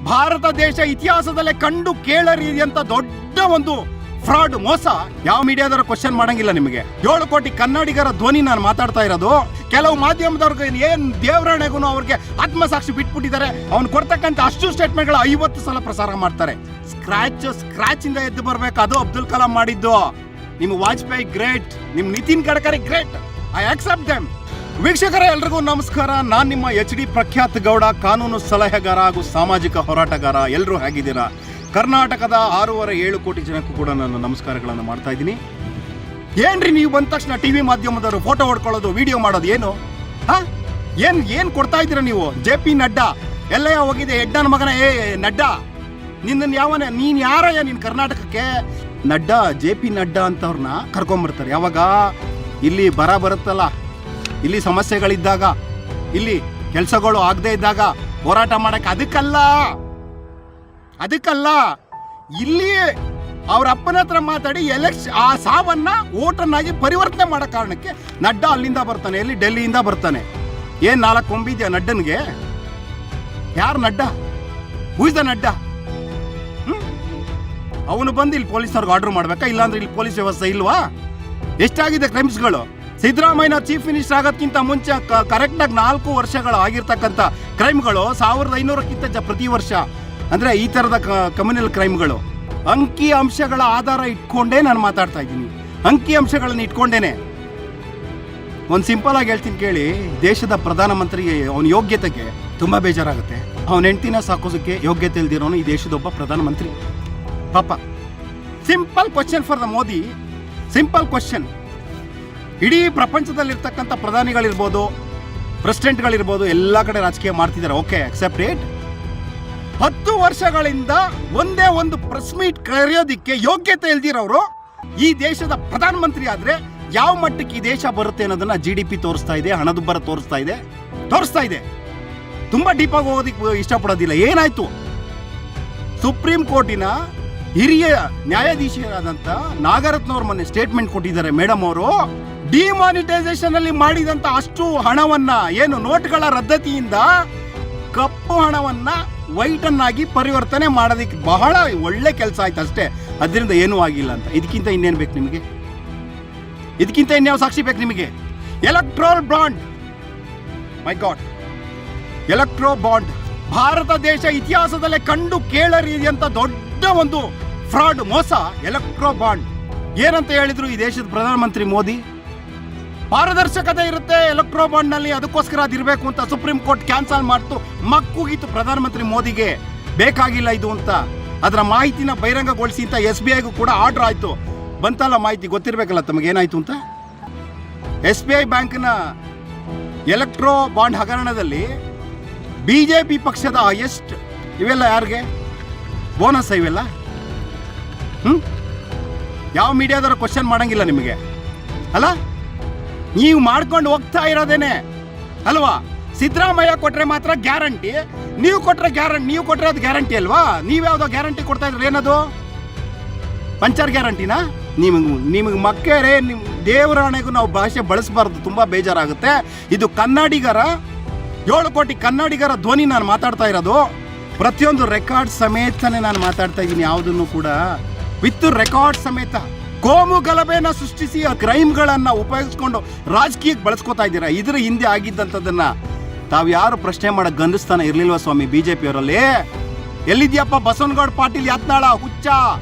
ಭಾರತ ದೇಶ ಇತಿಹಾಸದಲ್ಲೇ ಕಂಡು ಕೇಳರಿಯಂತ ದೊಡ್ಡ ಒಂದು ಫ್ರಾಡ್ ಮೋಸ ಯಾವ ಮೀಡಿಯಾದವರು ಕ್ವಶನ್ ಮಾಡಂಗಿಲ್ಲ. ನಿಮಗೆ 7 ಕೋಟಿ ಕನ್ನಡಿಗರ ಧ್ವನಿ ನಾನು ಮಾತಾಡ್ತಾ ಇರೋದು. ಕೆಲವು ಮಾಧ್ಯಮದವ್ರಿಗೆ ಏನ್ ದೇವರಾಣೆಗೂ ಅವ್ರಿಗೆ ಆತ್ಮಸಾಕ್ಷಿ ಬಿಟ್ಬಿಟ್ಟಿದ್ದಾರೆ. ಅವ್ನು ಕೊಡ್ತಕ್ಕಂಥ ಅಷ್ಟು ಸ್ಟೇಟ್ಮೆಂಟ್ಗಳು 50 ಸಲ ಪ್ರಸಾರ ಮಾಡ್ತಾರೆ. ಸ್ಕ್ರಾಚ್ ಇಂದ ಎದ್ದು ಬರ್ಬೇಕು. ಅದು ಅಬ್ದುಲ್ ಕಲಾಂ ಮಾಡಿದ್ದು. ನಿಮ್ಮ ವಾಜಪೇಯಿ ಗ್ರೇಟ್, ನಿಮ್ Nitin Gadkari great. I accept them. ವೀಕ್ಷಕರೇ, ಎಲ್ರಿಗೂ ನಮಸ್ಕಾರ. ನಾನು ನಿಮ್ಮ HD ಪ್ರಖ್ಯಾತ್ ಗೌಡ, ಕಾನೂನು ಸಲಹೆಗಾರ ಹಾಗೂ ಸಾಮಾಜಿಕ ಹೋರಾಟಗಾರ. ಎಲ್ಲರೂ ಹೇಗಿದ್ದೀರಾ? ಕರ್ನಾಟಕದ 6.5-7 ಕೋಟಿ ಜನಕ್ಕೂ ಕೂಡ ನಾನು ನಮಸ್ಕಾರಗಳನ್ನು ಮಾಡ್ತಾ ಇದ್ದೀನಿ. ಏನ್ರಿ ನೀವು ಬಂದ ತಕ್ಷಣ ಟಿವಿ ಮಾಧ್ಯಮದವರು ಫೋಟೋ ಹೊಡ್ಕೊಳ್ಳೋದು, ವಿಡಿಯೋ ಮಾಡೋದು ಏನು? ಏನ್ ಕೊಡ್ತಾ ಇದ್ದೀರಾ ನೀವು? JP ನಡ್ಡಾ ಎಲ್ಲ ಹೋಗಿದೆ. ಹೆಡ್ಡನ ಮಗನ ನಡ್ಡಾ, ನೀನ್ ಯಾರಯ್ಯ? ನೀನ್ ಕರ್ನಾಟಕಕ್ಕೆ ನಡ್ಡಾ, JP ನಡ್ಡಾ ಅಂತವ್ರನ್ನ ಕರ್ಕೊಂಡ್ಬರ್ತಾರೆ. ಯಾವಾಗ ಇಲ್ಲಿ ಬರುತ್ತಲ್ಲ, ಇಲ್ಲಿ ಸಮಸ್ಯೆಗಳಿದ್ದಾಗ, ಇಲ್ಲಿ ಕೆಲಸಗಳು ಆಗದೆ ಇದ್ದಾಗ ಹೋರಾಟ ಮಾಡಕ್ಕೆ ಅದಕ್ಕಲ್ಲ ಇಲ್ಲಿ ಅವ್ರ ಅಪ್ಪನ ಹತ್ರ ಮಾತಾಡಿ ಆ ಸಾವನ್ನ ಓಟನ್ನಾಗಿ ಪರಿವರ್ತನೆ ಮಾಡೋ ಕಾರಣಕ್ಕೆ ನಡ್ಡಾ ಅಲ್ಲಿಂದ ಬರ್ತಾನೆ. ಎಲ್ಲಿ? ಡೆಲ್ಲಿಯಿಂದ ಬರ್ತಾನೆ. ಏನ್ 4 ಕೊಂಬಿದ್ಯಾ ನಡ್ಡನ್ಗೆ? ಯಾರು Nadda? Who is the Nadda? ಅವನು ಬಂದು ಇಲ್ಲಿ ಪೊಲೀಸವ್ರಿಗೆ ಆರ್ಡರ್ ಮಾಡ್ಬೇಕಾ? ಇಲ್ಲಾಂದ್ರೆ ಇಲ್ಲಿ ಪೊಲೀಸ್ ವ್ಯವಸ್ಥೆ ಇಲ್ವಾ? ಎಷ್ಟಾಗಿದೆ ಕ್ರೈಮ್ಸ್ಗಳು? ಸಿದ್ದರಾಮಯ್ಯ ಚೀಫ್ ಮಿನಿಸ್ಟರ್ ಆಗೋದಕ್ಕಿಂತ ಮುಂಚೆ ಕರೆಕ್ಟಾಗಿ 4 ವರ್ಷಗಳು ಆಗಿರ್ತಕ್ಕಂಥ ಕ್ರೈಮ್ಗಳು 1500ಕ್ಕಿಂತ ಪ್ರತಿ ವರ್ಷ. ಅಂದರೆ ಈ ಥರದ ಕಮ್ಯುನಲ್ ಕ್ರೈಮ್ಗಳು ಅಂಕಿ ಅಂಶಗಳ ಆಧಾರ ಇಟ್ಕೊಂಡೇ ನಾನು ಮಾತಾಡ್ತಾ ಇದ್ದೀನಿ. ಅಂಕಿ ಅಂಶಗಳನ್ನ ಇಟ್ಕೊಂಡೇನೆ. ಒಂದು ಸಿಂಪಲ್ ಆಗಿ ಹೇಳ್ತೀನಿ ಕೇಳಿ. ದೇಶದ ಪ್ರಧಾನಮಂತ್ರಿಗೆ ಅವನ ಯೋಗ್ಯತೆಗೆ ತುಂಬ ಬೇಜಾರಾಗುತ್ತೆ. ಅವನ ಹೆಂಡ್ತಿನ ಸಾಕೋದಕ್ಕೆ ಯೋಗ್ಯತೆ ಇಲ್ದಿರೋನು ಈ ದೇಶದೊಬ್ಬ ಪ್ರಧಾನಮಂತ್ರಿ ಪಾಪ. Simple question for the Modi. Simple question. ಇಡೀ ಪ್ರಪಂಚದಲ್ಲಿರ್ತಕ್ಕಂಥ ಪ್ರಧಾನಿಗಳಿರ್ಬೋದು, ಪ್ರೆಸಿಡೆಂಟ್ಗಳಿರ್ಬೋದು, ಎಲ್ಲ ಕಡೆ ರಾಜಕೀಯ ಮಾಡ್ತಿದ್ದಾರೆ. Okay, accept it. 10 ವರ್ಷಗಳಿಂದ ಒಂದೇ ಒಂದು ಪ್ರೆಸ್ ಮೀಟ್ ಕರೆಯೋದಿಕ್ಕೆ ಯೋಗ್ಯತೆ ಇಲ್ದಿರೋರು ಈ ದೇಶದ ಪ್ರಧಾನಮಂತ್ರಿ ಆದ್ರೆ ಯಾವ ಮಟ್ಟಕ್ಕೆ ಈ ದೇಶ ಬರುತ್ತೆ ಅನ್ನೋದನ್ನ GDP ತೋರಿಸ್ತಾ ಇದೆ, ಹಣದುಬ್ಬರ ತೋರಿಸ್ತಾ ಇದೆ. ತುಂಬಾ ಡೀಪ್ ಆಗಿ ಹೋಗೋದಿಕ್ಕೆ ಇಷ್ಟಪಡೋದಿಲ್ಲ. ಏನಾಯ್ತು? ಸುಪ್ರೀಂ ಕೋರ್ಟಿನ ಹಿರಿಯ ನ್ಯಾಯಾಧೀಶರಾದಂತ ನಾಗರತ್ನವ್ರ ಮೊನ್ನೆ ಸ್ಟೇಟ್ಮೆಂಟ್ ಕೊಟ್ಟಿದ್ದಾರೆ. ಮೇಡಮ್ ಅವರು ಡಿಮಾನಿಟೈಸೇಷನ್ ಅಲ್ಲಿ ಮಾಡಿದಂತ ಅಷ್ಟು ಹಣವನ್ನ, ಏನು ನೋಟ್ಗಳ ರದ್ದತಿಯಿಂದ ಕಪ್ಪು ಹಣವನ್ನ ವೈಟ್ ಅನ್ನಾಗಿ ಪರಿವರ್ತನೆ ಮಾಡೋದಕ್ಕೆ ಬಹಳ ಒಳ್ಳೆ ಕೆಲಸ ಆಯ್ತು ಅಷ್ಟೇ. ಅದರಿಂದ ಏನೂ ಆಗಿಲ್ಲ ಅಂತ. ಇದಕ್ಕಿಂತ ಇನ್ನೇನು ಬೇಕು ನಿಮಗೆ? ಇದಕ್ಕಿಂತ ಇನ್ಯಾವ ಸಾಕ್ಷಿ ಬೇಕು ನಿಮಗೆ? ಎಲೆಕ್ಟ್ರೋಲ್ ಬಾಂಡ್, ಮೈ ಗಾಡ್, ಎಲೆಕ್ಟ್ರೋ ಬಾಂಡ್. ಭಾರತ ದೇಶ ಇತಿಹಾಸದಲ್ಲೇ ಕಂಡು ಕೇಳರಿಯಂತ ದೊಡ್ಡ ಒಂದು ಫ್ರಾಡ್ ಮೋಸ ಎಲೆಕ್ಟ್ರೋ ಬಾಂಡ್. ಏನಂತ ಹೇಳಿದ್ರು ಈ ದೇಶದ ಪ್ರಧಾನಮಂತ್ರಿ ಮೋದಿ? ಪಾರದರ್ಶಕತೆ ಇರುತ್ತೆ ಎಲೆಕ್ಟ್ರೋ ಬಾಂಡ್ ನಲ್ಲಿ, ಅದಕ್ಕೋಸ್ಕರ ಅದಿರಬೇಕು ಅಂತ ಸುಪ್ರೀಂ ಕೋರ್ಟ್ ಕ್ಯಾನ್ಸಲ್ ಮಾಡ್ತು. ಮಕ್ಕೂಗಿತ್ತು ಪ್ರಧಾನಮಂತ್ರಿ ಮೋದಿಗೆ, ಬೇಕಾಗಿಲ್ಲ ಇದು ಅಂತ. ಅದರ ಮಾಹಿತಿನ ಬಹಿರಂಗಗೊಳಿಸಿ ಅಂತ SBIಗೂ ಕೂಡ ಆರ್ಡರ್ ಆಯ್ತು. ಬಂತಲ್ಲ ಮಾಹಿತಿ, ಗೊತ್ತಿರಬೇಕಲ್ಲ ತಮಗೆ ಏನಾಯ್ತು ಅಂತ. SBI ಬ್ಯಾಂಕ್ನ ಎಲೆಕ್ಟ್ರೋ ಬಾಂಡ್ ಹಗರಣದಲ್ಲಿ BJP ಪಕ್ಷದ ಎಷ್ಟು ಇವೆಲ್ಲ ಯಾರಿಗೆ ಬೋನಸ್ ಇವೆಲ್ಲ? ಯಾವ ಮೀಡಿಯಾದವರು ಕ್ವಶನ್ ಮಾಡಂಗಿಲ್ಲ ನಿಮಗೆ ಅಲ್ಲ? ನೀವು ಮಾಡ್ಕೊಂಡು ಹೋಗ್ತಾ ಇರೋದೇನೆ ಅಲ್ವಾ? ಸಿದ್ದರಾಮಯ್ಯ ಕೊಟ್ರೆ ಮಾತ್ರ ಗ್ಯಾರಂಟಿ, ನೀವು ಕೊಟ್ರೆ ಅದು ಗ್ಯಾರಂಟಿ ಅಲ್ವಾ? ನೀವ್ಯಾವ್ದೋ ಗ್ಯಾರಂಟಿ ಕೊಡ್ತಾ ಇದ್ರಿ. ಏನದು? ಪಂಚರ್ ಗ್ಯಾರಂಟಿನಾ? ನಿಮಗೆ ಮಕ್ಕಳೇ, ನಿಮ್ ದೇವರಾಣೆಗೂ ನಾವು ಭಾಷೆ ಬಳಸಬಾರ್ದು. ತುಂಬಾ ಬೇಜಾರಾಗುತ್ತೆ. ಇದು ಕನ್ನಡಿಗರ 7 ಕೋಟಿ ಕನ್ನಡಿಗರ ಧ್ವನಿ ನಾನು ಮಾತಾಡ್ತಾ ಇರೋದು. ಪ್ರತಿಯೊಂದು ರೆಕಾರ್ಡ್ ಸಮೇತನೇ ನಾನು ಮಾತಾಡ್ತಾ ಇದ್ದೀನಿ. ಯಾವುದನ್ನು ಕೂಡ ವಿತ್ ರೆಕಾರ್ಡ್ ಸಮೇತ. ಕೋಮು ಗಲಭೆನ ಸೃಷ್ಟಿಸಿ ಆ ಕ್ರೈಮ್ಗಳನ್ನ ಉಪಯೋಗಿಸ್ಕೊಂಡು ರಾಜಕೀಯಕ್ಕೆ ಬಳಸ್ಕೊತಾ ಇದ್ದೀರಾ. ಇದ್ರ ಹಿಂದೆ ಆಗಿದ್ದಂಥದ್ದನ್ನ ತಾವು ಯಾರು ಪ್ರಶ್ನೆ ಮಾಡಕ್ ಗಂಧಿಸ್ತಾನೆ ಇರ್ಲಿಲ್ವಾ ಸ್ವಾಮಿ BJP ಅವರಲ್ಲಿ? ಎಲ್ಲಿದ್ಯಪ್ಪ ಬಸವನಗೌಡ ಪಾಟೀಲ್ ಯತ್ನಾಳ ಹುಚ್ಚ?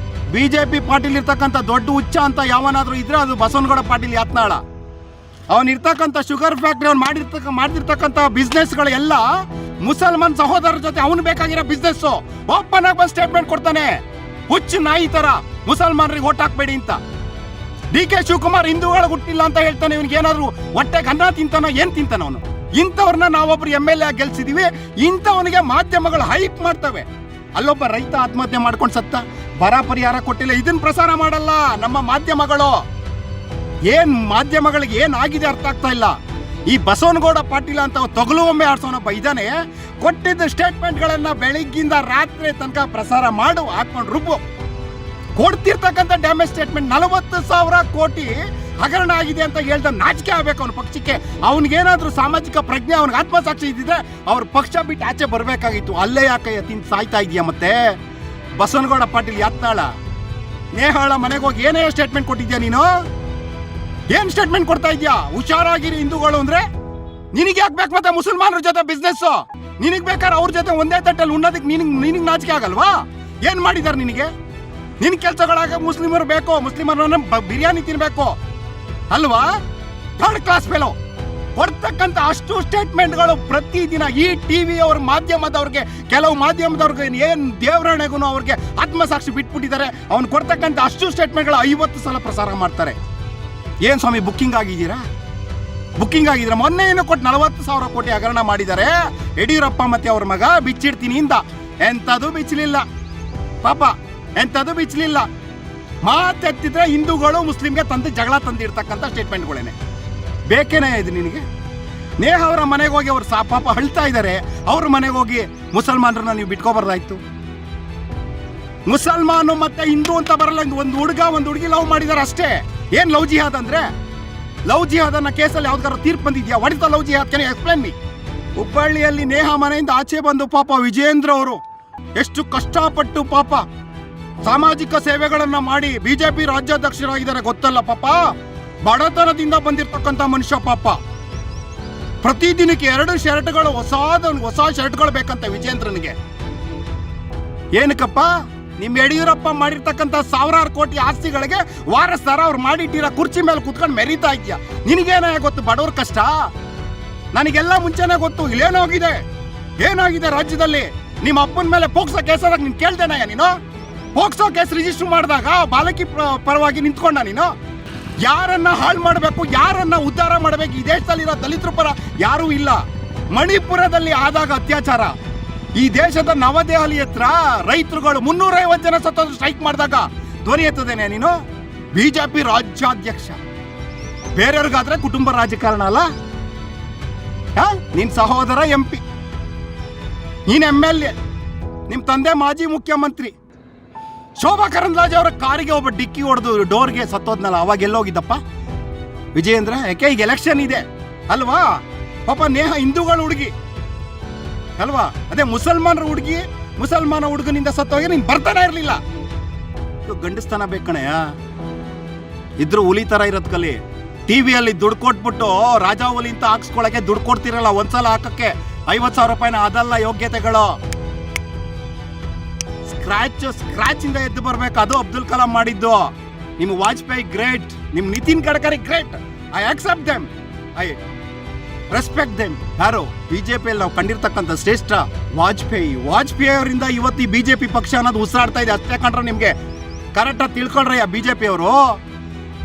BJP ಪಾಟೀಲ್ ಇರ್ತಕ್ಕಂಥ ದೊಡ್ಡ ಹುಚ್ಚ ಅಂತ ಯಾವನಾದ್ರೂ ಇದ್ರೆ ಅದು ಬಸವನಗೌಡ ಪಾಟೀಲ್ ಯತ್ನಾಳ. ಅವನ್ ಇರ್ತಕ್ಕಂಥ ಶುಗರ್ ಫ್ಯಾಕ್ಟ್ರಿ, ಅವ್ನು ಮಾಡ್ತಿರ್ತಕ್ಕಂಥ ಬಿಸ್ನೆಸ್ಗಳು ಎಲ್ಲ ಮುಸಲ್ಮಾನ್ ಸಹೋದರರ ಜೊತೆ ಅವನು ಬೇಕಾಗಿರೋ ಬಿಸ್ನೆಸ್. ಓಪನ್ ಆಗಿ ಬಂದು ಸ್ಟೇಟ್ಮೆಂಟ್ ಕೊಡ್ತಾನೆ, ಹುಚ್ಚು ನಾಯಿ ತರ ಮುಸಲ್ಮಾನರಿಗೆ ಓಟ್ ಹಾಕ್ಬೇಡಿ ಅಂತ. DK ಶಿವಕುಮಾರ್ ಹಿಂದೂಗಳಿಗೆ ಹುಟ್ಟಿಲ್ಲ ಅಂತ ಹೇಳ್ತಾನೆ. ಇವನಿಗೆ ಏನಾದ್ರು ಹೊಟ್ಟೆಗೆ ಅನ್ನ ತಿಂತಾನೋ ಏನ್ ತಿಂತಾನ ಅವನು? ಇಂಥವ್ರನ್ನ ನಾವೊಬ್ರು MLA ಗೆಲ್ಸಿದೀವಿ. ಇಂಥವನಿಗೆ ಮಾಧ್ಯಮಗಳು ಹೈಪ್ ಮಾಡ್ತವೆ. ಅಲ್ಲೊಬ್ಬ ರೈತ ಆತ್ಮಹತ್ಯೆ ಮಾಡ್ಕೊಂಡು ಸತ್ತ, ಬರ ಪರಿಹಾರ ಕೊಟ್ಟಿಲ್ಲ. ಇದನ್ನ ಪ್ರಸಾರ ಮಾಡಲ್ಲ ನಮ್ಮ ಮಾಧ್ಯಮಗಳು. ಮಾಧ್ಯಮಗಳಿಗೆ ಏನಾಗಿದೆ ಅರ್ಥ ಆಗ್ತಾ ಇಲ್ಲ. ಈ ಬಸವನಗೌಡ ಪಾಟೀಲ ಅಂತ ತೊಗಲುವೊಮ್ಮೆ ಆಡ್ಸೋನೊಬ್ಬ ಇದ್ದಾನೆ. ಕೊಟ್ಟಿದ್ದ ಸ್ಟೇಟ್ಮೆಂಟ್ಗಳನ್ನ ಬೆಳಿಗ್ಗಿಂದ ರಾತ್ರಿ ತನಕ ಪ್ರಸಾರ ಹಾಕೊಂಡು ರುಬ್ಬು. ಕೊಡ್ತಿರ್ತಕ್ಕಂಥ ಡ್ಯಾಮೇಜ್ ಸ್ಟೇಟ್ಮೆಂಟ್ 40,000 ಕೋಟಿ ಹಗರಣ ಆಗಿದೆ ಅಂತ ಹೇಳ್ದ ನಾಚಿಕೆ ಆಗ್ಬೇಕು ಅವನ ಪಕ್ಷಕ್ಕೆ. ಅವನಿಗೇನಾದ್ರೂ ಸಾಮಾಜಿಕ ಪ್ರಜ್ಞೆ, ಅವನಿಗೆ ಆತ್ಮಸಾಕ್ಷಿ ಇದ್ದಿದ್ರೆ ಅವ್ರ ಪಕ್ಷ ಬಿಟ್ಟು ಆಚೆ ಬರಬೇಕಾಗಿತ್ತು. ಅಲ್ಲೇ ಯಾಕೆ ತಿಂದು ಸಾಯ್ತಾ ಇದೆಯಾ? ಮತ್ತೆ ಬಸವನಗೌಡ ಪಾಟೀಲ್ ಯತ್ನಾಳ ನೇಹಾಳ ಮನೆಗೆ ಹೋಗಿ ಏನೇ ಸ್ಟೇಟ್ಮೆಂಟ್ ಕೊಟ್ಟಿದ್ಯಾ ನೀನು? ಏನ್ ಸ್ಟೇಟ್ಮೆಂಟ್ ಕೊಡ್ತಾ ಇದ್ಯಾ? ಹುಷಾರಾಗಿರಿ ಹಿಂದೂಗಳು ಅಂದ್ರೆ ನಿನಗೆ ಯಾಕೆ ಬೇಕು ಮತ್ತೆ ಮುಸಲ್ಮಾನರ ಜೊತೆ ಬಿಸ್ನೆಸ್? ನಿನಗ್ ಬೇಕಾದ್ರೆ ಅವ್ರ ಜೊತೆ ಒಂದೇ ತಟ್ಟಲ್ಲಿ ಉಣ್ಣೋದಕ್ಕೆ ನಿನಗ್ ನಾಚಿಕೆ ಆಗಲ್ವಾ? ಏನ್ ಮಾಡಿದಾರೆ ನಿನಗೆ? ನಿನ್ ಕೆಲಸಗಳಾಗ ಮುಸ್ಲಿಮರು ಬೇಕು, ಮುಸ್ಲಿಮರನ್ನ ಬಿರಿಯಾನಿ ತಿನ್ಬೇಕು ಅಲ್ವಾ? ಥರ್ಡ್ ಕ್ಲಾಸ್ ಫೆಲೋ ಕೊಡ್ತಕ್ಕಂತ ಅಷ್ಟು ಸ್ಟೇಟ್ಮೆಂಟ್ಗಳು ಪ್ರತಿದಿನ ಈ ಟಿವಿ ಅವ್ರ ಮಾಧ್ಯಮದವ್ರಿಗೆ, ಕೆಲವು ಮಾಧ್ಯಮದವ್ರಿಗೆ ಏನ್ ದೇವರಣೆಗೂ ಅವ್ರಿಗೆ ಆತ್ಮಸಾಕ್ಷಿ ಬಿಟ್ಬಿಟ್ಟಿದ್ದಾರೆ. ಅವ್ನು ಕೊಡ್ತಕ್ಕಂಥ ಅಷ್ಟು ಸ್ಟೇಟ್ಮೆಂಟ್ಗಳು 50 ಸಲ ಪ್ರಸಾರ ಮಾಡ್ತಾರೆ. ಏನ್ ಸ್ವಾಮಿ ಬುಕ್ಕಿಂಗ್ ಆಗಿದ್ದೀರಾ? ಮೊನ್ನೆ ಏನು ಕೊಟ್ಟು 40,000 ಕೋಟಿ ಹಗರಣ ಮಾಡಿದ್ದಾರೆ ಯಡಿಯೂರಪ್ಪ ಮತ್ತೆ ಅವ್ರ ಮಗ. ಬಿಚ್ಚಿಡ್ತೀನಿ ಇಂದ ಎಂಥದ್ದು ಬಿಚ್ಚಲಿಲ್ಲ ಪಾಪ, ಎಂಥದ್ದು ಬಿಚ್ಚಲಿಲ್ಲ. ಮಾತೆತ್ತಿದ್ರೆ ಹಿಂದೂಗಳು ಮುಸ್ಲಿಂಗೆ ತಂದು ಜಗಳ ತಂದಿರ್ತಕ್ಕಂಥ ಸ್ಟೇಟ್ಮೆಂಟ್ಗಳೇನೆ. ಬೇಕೇನೆ ಇದು ನಿನಗೆ? ನೇಹ ಅವರ ಮನೆಗೆ ಹೋಗಿ ಅವ್ರು ಪಾಪ ಅಳ್ತಾ ಇದ್ದಾರೆ. ಅವ್ರ ಮನೆಗೆ ಹೋಗಿ ಮುಸಲ್ಮಾನರನ್ನ ನೀವು ಬಿಟ್ಕೋಬಾರ್ದಾಯ್ತು? ಮುಸಲ್ಮಾನು ಮತ್ತೆ ಹಿಂದೂ ಅಂತ ಬರಲ್ಲ. ಒಂದು ಹುಡುಗ ಒಂದು ಹುಡುಗಿ ಲವ್ ಮಾಡಿದಾರೆ ಅಷ್ಟೇ. ಏನ್ ಲವ್ ಜಿಹಾದ್ ಅಂದ್ರೆ? ಲವ್ ಜಿಹಾದ್ ಅನ್ನೋ ಕೇಸಲ್ಲಿ ಯಾವ್ದಾರು ತೀರ್ಪು ಬಂದಿದ್ಯಾ? What is the love jihad? Can you explain me? ಹುಬ್ಬಳ್ಳಿಯಲ್ಲಿ ನೇಹ ಮನೆಯಿಂದ ಆಚೆ ಬಂದು ಪಾಪ ವಿಜೇಂದ್ರ ಅವರು ಎಷ್ಟು ಕಷ್ಟಪಟ್ಟು ಪಾಪ ಸಾಮಾಜಿಕ ಸೇವೆಗಳನ್ನ ಮಾಡಿ ಬಿಜೆಪಿ ರಾಜ್ಯಾಧ್ಯಕ್ಷರಾಗಿದ್ದಾರೆ ಗೊತ್ತಲ್ಲ ಪಾಪ. ಬಡತನದಿಂದ ಬಂದಿರತಕ್ಕಂತ ಮನುಷ್ಯ ಪಾಪ. ಪ್ರತಿದಿನಕ್ಕೆ 2 ಶರ್ಟ್ಗಳು ಹೊಸ ಶರ್ಟ್ಗಳು ಬೇಕಂತ ವಿಜೇಂದ್ರನಿಗೆ. ಏನಕ್ಕಪ್ಪ? ನಿಮ್ ಯಡಿಯೂರಪ್ಪ ಮಾಡಿರ್ತಕ್ಕಂಥ 1000 ಕೋಟಿ ಆಸ್ತಿಗಳಿಗೆ ವಾರಸ್ದಾರ ಅವ್ರು ಮಾಡಿಟ್ಟಿರೋ ಕುರ್ಚಿ ಮೇಲೆ ಕುತ್ಕೊಂಡು ಮೆರೀತಾ ಇದ್ಯಾ? ನಿನಗೇನ ಗೊತ್ತು ಬಡವ್ರ ಕಷ್ಟ? ನನಗೆಲ್ಲ ಮುಂಚೆನೆ ಗೊತ್ತು. ಏನಾಗಿದೆ ರಾಜ್ಯದಲ್ಲಿ? ನಿಮ್ಮ ಅಪ್ಪನ ಮೇಲೆ ಪೋಕ್ಸೋ ಕೇಸಾದಾಗ ನೀನು ಕೇಳ್ತೇನಯ್ಯ? ನೀನು ಪೋಕ್ಸೋ ಕೇಸ್ ರಿಜಿಸ್ಟರ್ ಮಾಡಿದಾಗ ಬಾಲಕಿ ಪರವಾಗಿ ನಿಂತ್ಕೊಂಡ ನೀನು? ಯಾರನ್ನ ಹಾಳು ಮಾಡಬೇಕು, ಯಾರನ್ನ ಉದ್ಧಾರ ಮಾಡಬೇಕು, ಈ ದೇಶದಲ್ಲಿರೋ ದಲಿತರ ಪರ ಯಾರೂ ಇಲ್ಲ. ಮಣಿಪುರದಲ್ಲಿ ಆದಾಗ ಅತ್ಯಾಚಾರ, ಈ ದೇಶದ ನವದೆಹಲಿ ಹತ್ರ ರೈತರುಗಳು 350 ಜನ ಸತ್ತೋದ್ರು ಸ್ಟ್ರೈಕ್ ಮಾಡಿದಾಗ ಧ್ವನಿ ಎತ್ತದೇನೆ ನೀನು? ಬಿಜೆಪಿ ರಾಜ್ಯಾಧ್ಯಕ್ಷ. ಬೇರೆಯವ್ರಿಗಾದ್ರೆ ಕುಟುಂಬ ರಾಜಕಾರಣ ಅಲ್ಲ? ನಿನ್ ಸಹೋದರ MP, ನೀನ್ MLA, ನಿಮ್ ತಂದೆ ಮಾಜಿ ಮುಖ್ಯಮಂತ್ರಿ. ಶೋಭಾ ಕರಂದ್ಲಾಜೆ ಅವರ ಕಾರಿಗೆ ಒಬ್ಬ ಡಿಕ್ಕಿ ಹೊಡೆದು ಡೋರ್ಗೆ ಸತ್ತೋದ್ನಲ್ಲ, ಅವಾಗ ಎಲ್ಲೋಗಿದ್ದಪ್ಪ ವಿಜಯೇಂದ್ರ? ಯಾಕೆ ಈಗ ಎಲೆಕ್ಷನ್ ಇದೆ ಅಲ್ವಾ? ಪಾಪ ನೇಹ ಹಿಂದೂಗಳ ಹುಡುಗಿ ಅಲ್ವಾ? ಅದೇ ಮುಸಲ್ಮಾನರ ಹುಡುಗಿ, ಮುಸಲ್ಮಾನ ಹುಡುಗನಿಂದ ಸತ್ತೋಗಿ ನೀನ್ ಬರ್ತಾನೆ ಇರ್ಲಿಲ್ಲ. ಗಂಡಸ್ತನ ಬೇಕಣಯ್ಯ. ಇದ್ರು ಹುಲಿ ತರ ಇರೋದ್ ಕಲಿ. ಟಿವಿಯಲ್ಲಿ ದುಡ್ಡು ಕೊಟ್ಬಿಟ್ಟು ರಾಜಾ ಹುಲಿ ಅಂತ ಹಾಕ್ಸ್ಕೊಳಕ್ಕೆ ದುಡ್ಡು ಕೊಡ್ತಿರಲ್ಲ, ಒಂದ್ಸಲ ಹಾಕಕ್ಕೆ 50,000 ರೂಪಾಯಿನ. ಅದಲ್ಲ ಯೋಗ್ಯತೆಗಳು. ಸ್ಕ್ರಾಚ್ ಇಂದ ಎದ್ದು ಬರ್ಬೇಕು. ಅದು ಅಬ್ದುಲ್ ಕಲಾಂ ಮಾಡಿದ್ದು. ನಿಮ್ ವಾಜಪೇಯಿ ಗ್ರೇಟ್, ನಿಮ್ Nitin Gadkari great. I accept them, I respect them. ಯಾರು? ಬಿಜೆಪಿಯಲ್ಲಿ ನಾವು ಕಂಡಿರ್ತಕ್ಕಂಥ ಶ್ರೇಷ್ಠ ವಾಜಪೇಯಿ ಅವರಿಂದ ಇವತ್ತು ಈ ಬಿಜೆಪಿ ಪಕ್ಷ ಅನ್ನೋದು ಉಸಿರಾಡ್ತಾ ಇದೆ ಅಷ್ಟೇ ಕಂಡ್ರೆ. ನಿಮ್ಗೆ ಕರೆಕ್ಟಾಗಿ ತಿಳ್ಕೊಳ್ರಯ್ಯ.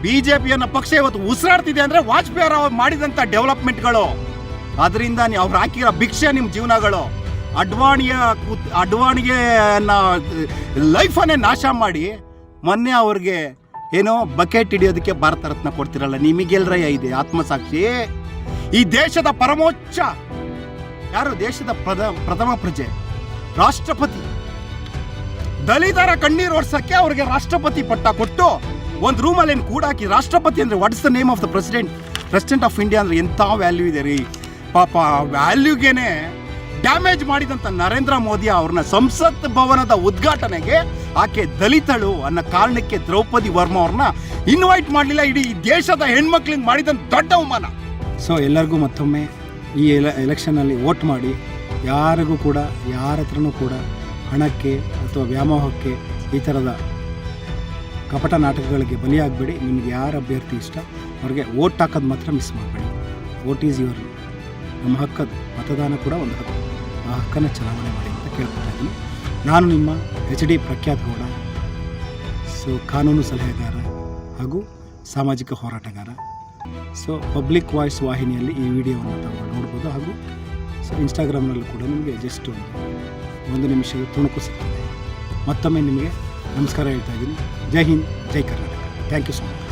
ಬಿಜೆಪಿ ಅನ್ನೋ ಪಕ್ಷ ಇವತ್ತು ಉಸಿರಾಡ್ತಿದೆ ಅಂದ್ರೆ ವಾಜಪೇಯಿ ಅವರು ಮಾಡಿದಂಥ ಡೆವಲಪ್ಮೆಂಟ್ಗಳು. ಅದರಿಂದ ಅವ್ರು ಹಾಕಿರೋ ಭಿಕ್ಷೆ ನಿಮ್ಮ ಜೀವನಗಳು. ಅಡ್ವಾಣಿಗೆ ಲೈಫನ್ನೇ ನಾಶ ಮಾಡಿ ಮೊನ್ನೆ ಅವ್ರಿಗೆ ಏನೋ ಬಕೆಟ್ ಹಿಡಿಯೋದಕ್ಕೆ ಭಾರತ ರತ್ನ ಕೊಡ್ತಿರಲ್ಲ. ನಿಮಗೆಲ್ರಯ್ಯ ಇದೆ ಆತ್ಮಸಾಕ್ಷಿ? ಈ ದೇಶದ ಪರಮೋಚ್ಚ ಯಾರು? ದೇಶದ ಪ್ರಥಮ ಪ್ರಜೆ ರಾಷ್ಟ್ರಪತಿ. ದಲಿತರ ಕಣ್ಣೀರು ಒರ್ಸಕ್ಕೆ ಅವ್ರಿಗೆ ರಾಷ್ಟ್ರಪತಿ ಪಟ್ಟ ಕೊಟ್ಟು ಒಂದು ರೂಮಲ್ಲಿ ಏನು ಕೂಡಾಕಿ ರಾಷ್ಟ್ರಪತಿ ಅಂದ್ರೆ what is the name of the president of India ಅಂದ್ರೆ ಎಂಥ ವ್ಯಾಲ್ಯೂ ಇದೆ ರೀ ಪಾಪ. ವ್ಯಾಲ್ಯೂಗೇನೆ ಡ್ಯಾಮೇಜ್ ಮಾಡಿದಂಥ ನರೇಂದ್ರ ಮೋದಿ ಅವ್ರನ್ನ ಸಂಸತ್ ಭವನದ ಉದ್ಘಾಟನೆಗೆ ಆಕೆ ದಲಿತಳು ಅನ್ನೋ ಕಾರಣಕ್ಕೆ ದ್ರೌಪದಿ ವರ್ಮಾ ಅವ್ರನ್ನ ಇನ್ವೈಟ್ ಮಾಡಲಿಲ್ಲ. ಇಡೀ ದೇಶದ ಹೆಣ್ಮಕ್ಳಿಗೆ ಮಾಡಿದಂಥ ದೊಡ್ಡ ಅವಮಾನ. ಸೊ ಎಲ್ಲರಿಗೂ ಮತ್ತೊಮ್ಮೆ ಈ ಎಲೆಕ್ಷನಲ್ಲಿ ವೋಟ್ ಮಾಡಿ. ಯಾರಿಗೂ ಕೂಡ, ಯಾರ ಹತ್ರನೂ ಕೂಡ ಹಣಕ್ಕೆ ಅಥವಾ ವ್ಯಾಮೋಹಕ್ಕೆ ಈ ಥರದ ಕಪಟ ನಾಟಕಗಳಿಗೆ ಬಲಿಯಾಗಬೇಡಿ. ನಿಮಗೆ ಯಾರ ಅಭ್ಯರ್ಥಿ ಇಷ್ಟ ಅವ್ರಿಗೆ ವೋಟ್ ಹಾಕೋದು ಮಾತ್ರ ಮಿಸ್ ಮಾಡಬೇಡಿ. Vote is your. ನಮ್ಮ ಹಕ್ಕದು. ಮತದಾನ ಕೂಡ ಒಂದು ಹಕ್ಕು. ಆ ಹಕ್ಕನ್ನು ಚಲಾವಣೆ ಮಾಡಿ ಅಂತ ಕೇಳ್ಕೊತಾ ಇದ್ದೀನಿ. ನಾನು ನಿಮ್ಮ HD ಪ್ರಖ್ಯಾತ್ ಗೌಡ. ಸೊ ಕಾನೂನು ಸಲಹೆಗಾರ ಹಾಗೂ ಸಾಮಾಜಿಕ ಹೋರಾಟಗಾರ. ಸೊ ಪಬ್ಲಿಕ್ ವಾಯ್ಸ್ ವಾಹಿನಿಯಲ್ಲಿ ಈ ವಿಡಿಯೋವನ್ನು ತಾವು ನೋಡ್ಬೋದು. ಹಾಗೂ ಸೊ ಇನ್ಸ್ಟಾಗ್ರಾಮ್ನಲ್ಲೂ ಕೂಡ ನಿಮಗೆ ಜಸ್ಟ್ ಒಂದು ನಿಮಿಷದ ತುಣುಕು ಸಿಗ್ತದೆ. ಮತ್ತೊಮ್ಮೆ ನಿಮಗೆ ನಮಸ್ಕಾರ ಹೇಳ್ತಾ ಇದ್ದೀನಿ. ಜೈ ಹಿಂದ್, ಜೈ Karnataka. Thank you so much.